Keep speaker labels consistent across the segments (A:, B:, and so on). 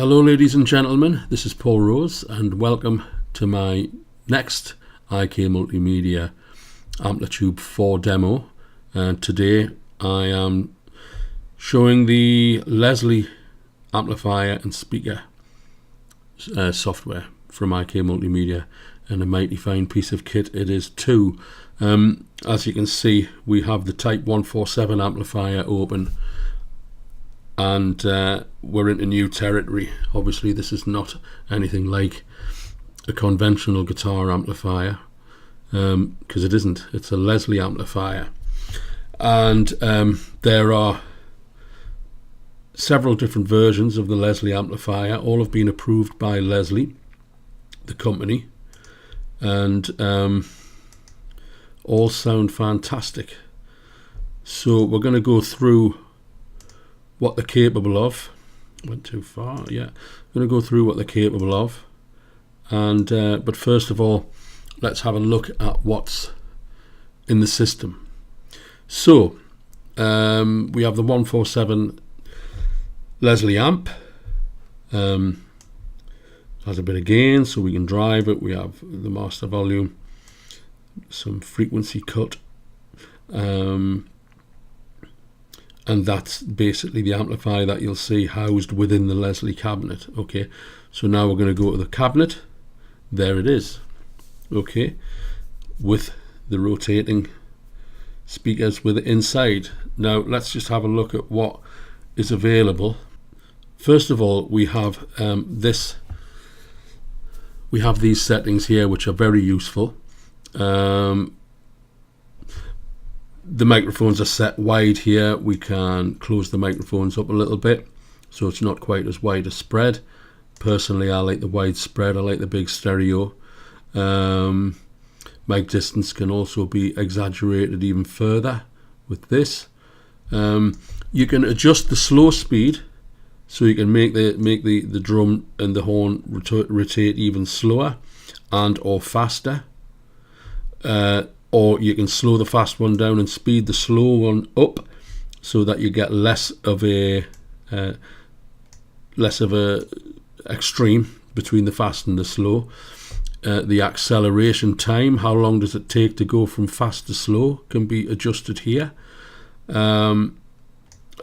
A: Hello ladies and gentlemen, this is Paul Rose and welcome to my next IK Multimedia AmpliTube 4 demo. And today I am showing the Leslie amplifier and speaker software from IK Multimedia, and a mighty fine piece of kit it is too. As you can see, we have the Type 147 amplifier open, and we're into new territory. Obviously this is not anything like a conventional guitar amplifier, because it isn't. It's a Leslie amplifier, and there are several different versions of the Leslie amplifier. All have been approved by Leslie, the company, and all sound fantastic. So we're going to go through what they're capable of. Went too far, yeah. I'm going to go through what they're capable of, and but first of all, let's have a look at what's in the system. So we have the 147 Leslie amp. Has a bit of gain so we can drive it. We have the master volume, some frequency cut, and that's basically the amplifier that you'll see housed within the Leslie cabinet. Okay, so now we're going to go to the cabinet. There it is. Okay, with the rotating speakers with it inside. Now let's just have a look at what is available. First of all, we have these settings here, which are very useful. The microphones are set wide here. We can close the microphones up a little bit so it's not quite as wide a spread. Personally, I like the wide spread. I like the big stereo. Mic distance can also be exaggerated even further with this. You can adjust the slow speed, so you can make the drum and the horn rotate even slower and or faster. Or you can slow the fast one down and speed the slow one up, so that you get less of a extreme between the fast and the slow. The acceleration time, how long does it take to go from fast to slow, can be adjusted here. I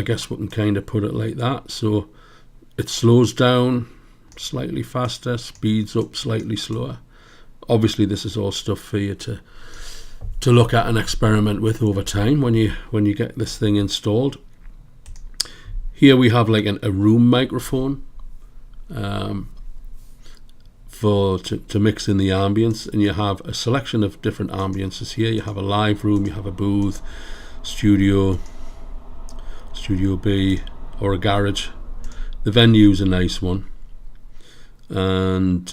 A: guess we can kind of put it like that. So it slows down slightly faster, speeds up slightly slower. Obviously this is all stuff for you to look at and experiment with over time when you get this thing installed. Here we have like a room microphone to mix in the ambience, and you have a selection of different ambiences here. You have a live room, you have a booth, studio B, or a garage. The venue's a nice one, and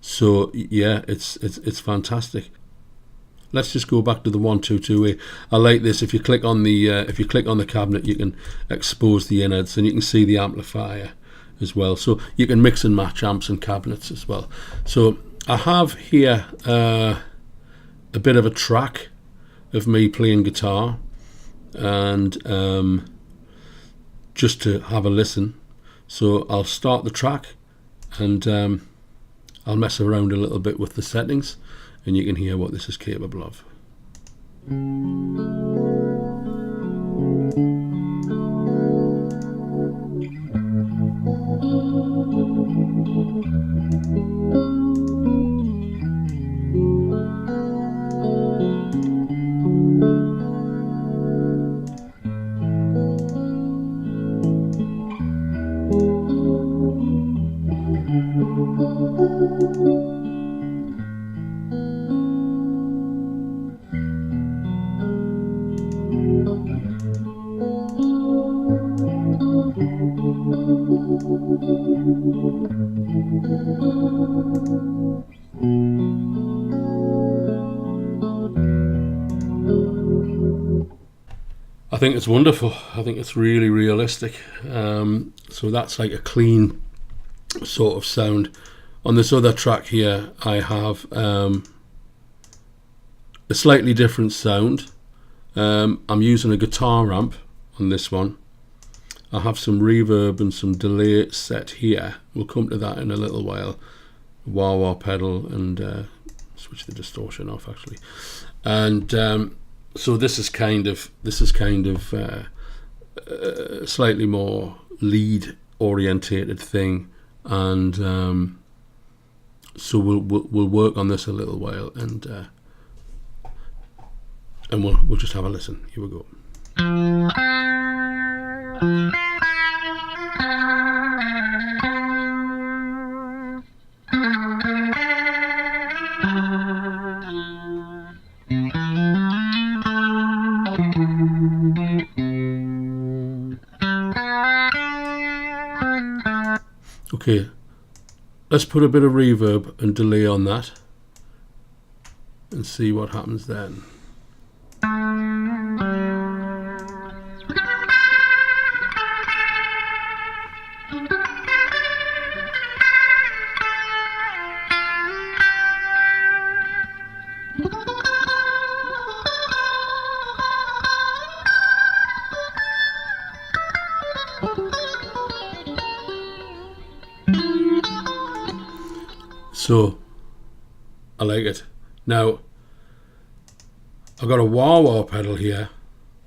A: so yeah, it's fantastic. Let's just go back to the 122A. I like this. If you click on the cabinet, you can expose the innards, and you can see the amplifier as well. So you can mix and match amps and cabinets as well. So I have here a bit of a track of me playing guitar, and just to have a listen. So I'll start the track, and I'll mess around a little bit with the settings, and you can hear what this is capable of. I think it's wonderful. I think it's really realistic. So that's like a clean sort of sound. On this other track here, I have a slightly different sound. I'm using a guitar amp on this one, I have some reverb and some delay set here. We'll come to that in a little while. Wah-wah pedal, and switch the distortion off actually. And so this is kind of slightly more lead orientated thing, and so we'll work on this a little while, and we'll just have a listen. Here we go. Okay, let's put a bit of reverb and delay on that and see what happens then. So, I like it. Now, I've got a wah-wah pedal here,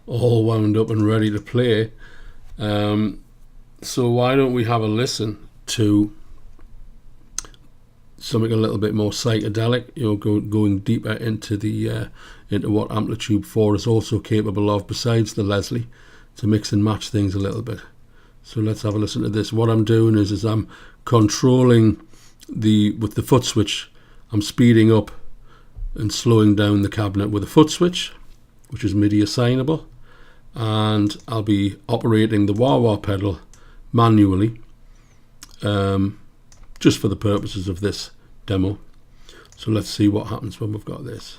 A: all wound up and ready to play. So why don't we have a listen to something a little bit more psychedelic, going deeper into into what AmpliTube 4 is also capable of, besides the Leslie, to mix and match things a little bit. So let's have a listen to this. What I'm doing is I'm controlling with the foot switch. I'm speeding up and slowing down the cabinet with a foot switch, which is MIDI assignable, and I'll be operating the wah-wah pedal manually, just for the purposes of this demo. So let's see what happens when we've got this.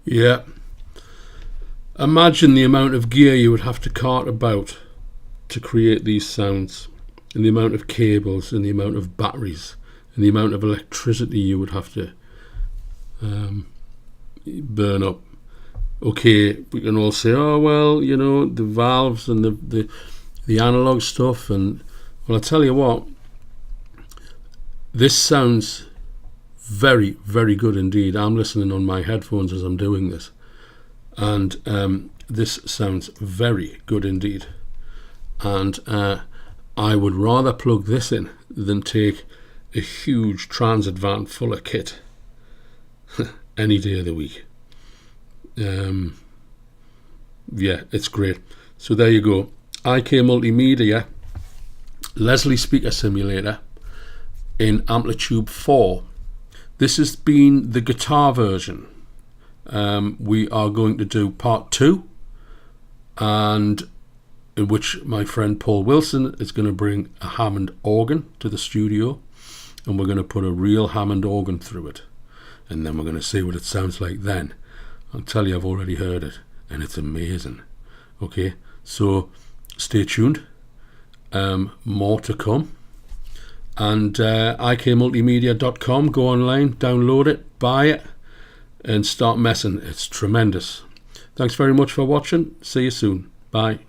A: Yeah. Imagine the amount of gear you would have to cart about to create these sounds, and the amount of cables, and the amount of batteries, and the amount of electricity you would have to burn up. Okay, we can all say, oh well, the valves and the analog stuff, and well, I tell you what, this sounds very, very good indeed. I'm listening on my headphones as I'm doing this, and this sounds very good indeed. And I would rather plug this in than take a huge transit van full of kit any day of the week. Yeah, it's great. So there you go. IK Multimedia Leslie Speaker Simulator in AmpliTube 4. This has been the guitar version. We are going to do part 2, and in which my friend Paul Wilson is going to bring a Hammond organ to the studio, and we're going to put a real Hammond organ through it, and then we're going to see what it sounds like then. I'll tell you, I've already heard it, and it's amazing. Okay, so stay tuned. More to come. And ikmultimedia.com, go online, download it, buy it, and start messing. It's tremendous. Thanks very much for watching. See you soon. Bye.